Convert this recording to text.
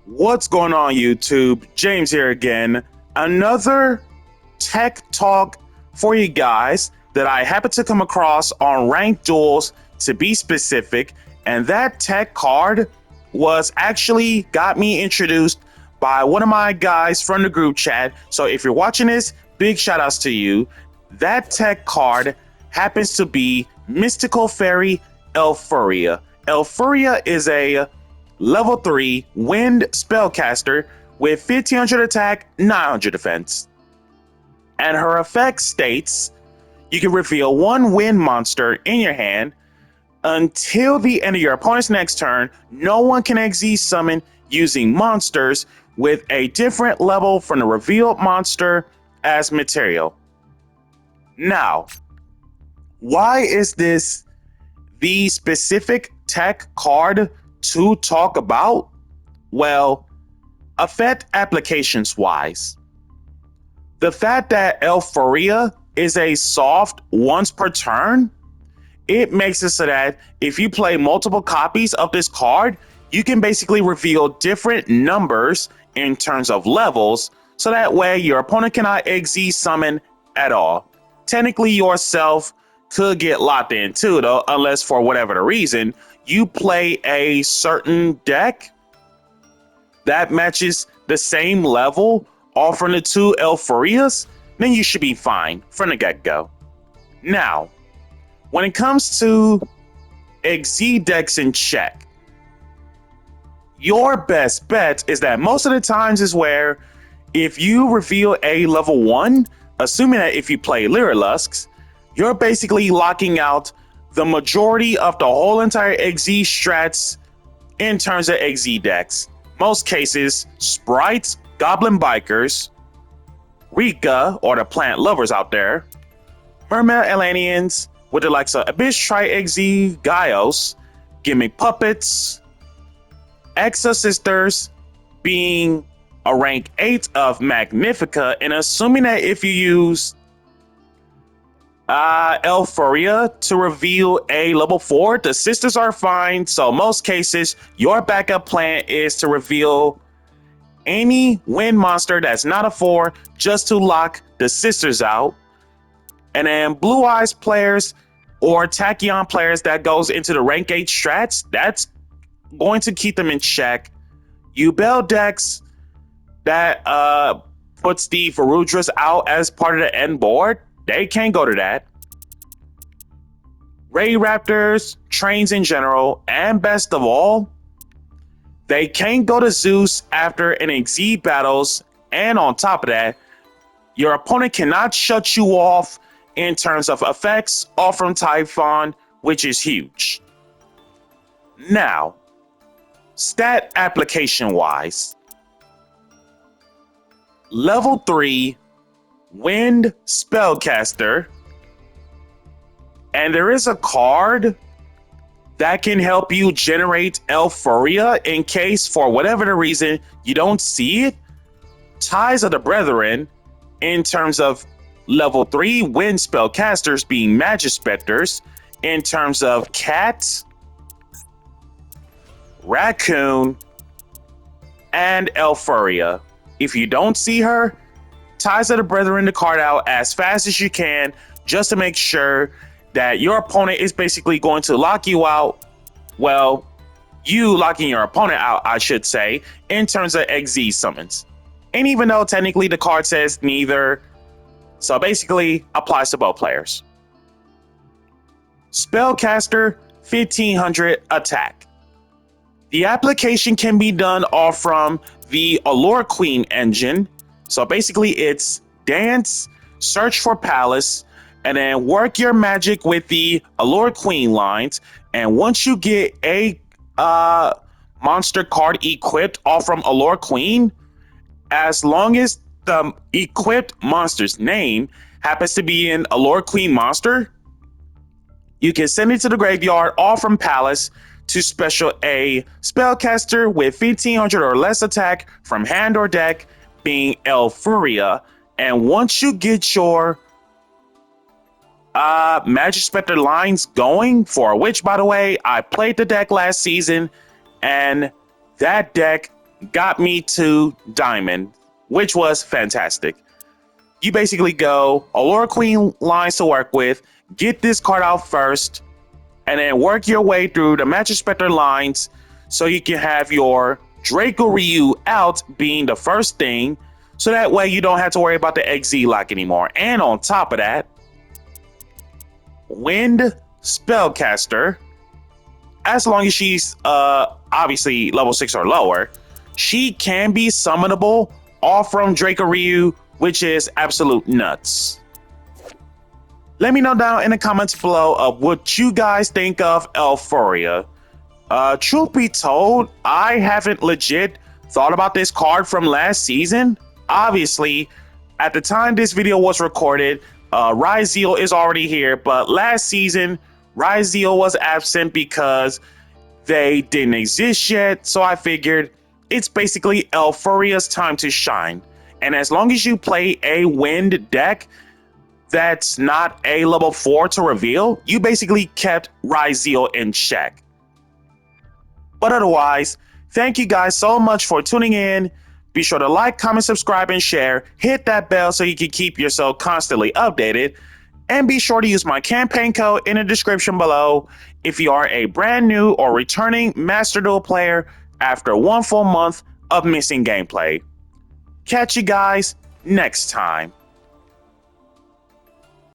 What's going on, YouTube? James here again. Another tech talk for you guys that I happened to come across on ranked duels, to be specific. And that tech card was actually got me introduced by one of my guys from the group chat. So if you're watching this, big shout outs to you. That tech card happens to be Mystical Fairy Elfuria. Elfuria is a level 3 wind spellcaster with 1500 attack, 900 defense. And her effect states you can reveal one wind monster in your hand until the end of your opponent's next turn. No one can XZ summon using monsters with a different level from the revealed monster as material. Now, why is this the specific tech card to talk about? Well, effect applications wise, the fact that Elfuria is a soft once per turn, it makes it so that if you play multiple copies of this card, you can basically reveal different numbers in terms of levels, so that way your opponent cannot XZ summon at all. Technically yourself could get locked in too, though, unless for whatever the reason you play a certain deck that matches the same level offering the two Elfurias, then you should be fine from the get-go. Now, when it comes to XZ decks in check, your best bet is that most of the times is where if you reveal a level 1, assuming that if you play Lyrilusks, you're basically locking out the majority of the whole entire XZ strats in terms of XZ decks. Most cases, Sprites, Goblin Bikers, Rika, or the plant lovers out there, Mermaid Atlanteans with the likes of Abyss Tri XZ, Gaios, Gimmick Puppets, Exa Sisters being a rank 8 of Magnifica, and assuming that if you use Elfuria to reveal a level 4, the sisters are fine. So most cases, your backup plan is to reveal any wind monster that's not a 4 just to lock the sisters out. And then Blue Eyes players or Tachyon players that goes into the rank 8 strats, that's going to keep them in check. Ubel decks that puts the Varudras out as part of the end board, they can't go to that. Ray Raptors, trains in general, and best of all, they can't go to Zeus after an XZ battles. And on top of that, your opponent cannot shut you off in terms of effects or from Typhon, which is huge. Now, stat application wise, level 3 wind spellcaster, and there is a card that can help you generate Elfuria in case for whatever the reason you don't see it. Ties of the Brethren, in terms of level 3 wind spellcasters being Magispectors, in terms of Cat, Raccoon, and Elfuria. If you don't see her, Ties of the Brethren the card out as fast as you can, just to make sure that your opponent is basically going to lock you out. Well, you locking your opponent out, I should say, in terms of XZ summons. And even though technically the card says neither, so basically applies to both players. Spellcaster, 1500 attack. The application can be done off from the Allure Queen engine. So basically it's dance, search for palace, and then work your magic with the Allure Queen lines. And once you get a monster card equipped off from Allure Queen, as long as the equipped monster's name happens to be an Allure Queen monster, you can send it to the graveyard off from palace to special a spellcaster with 1500 or less attack from hand or deck, being Elfuria. And once you get your Magispector lines going, for which, by the way, I played the deck last season, and that deck got me to Diamond, which was fantastic. You basically go Allura Queen lines to work with, get this card out first, and then work your way through the Magic Spectre lines so you can have your Draco Ryu out being the first thing, so that way you don't have to worry about the XZ lock anymore. And on top of that, Wind Spellcaster, as long as she's obviously level 6 or lower, she can be summonable off from Draco Ryu, which is absolute nuts. Let me know down in the comments below of what you guys think of Elfuria. Truth be told, I haven't legit thought about this card from last season. Obviously, at the time this video was recorded, Ryzeal is already here, but last season, Ryzeal was absent because they didn't exist yet, so I figured it's basically Elfuria's time to shine. And as long as you play a wind deck that's not a level 4 to reveal, you basically kept Ryzeal in check. But otherwise, thank you guys so much for tuning in. Be sure to like, comment, subscribe, and share. Hit that bell so you can keep yourself constantly updated. And be sure to use my campaign code in the description below if you are a brand new or returning Master Duel player after 1 full month of missing gameplay. Catch you guys next time.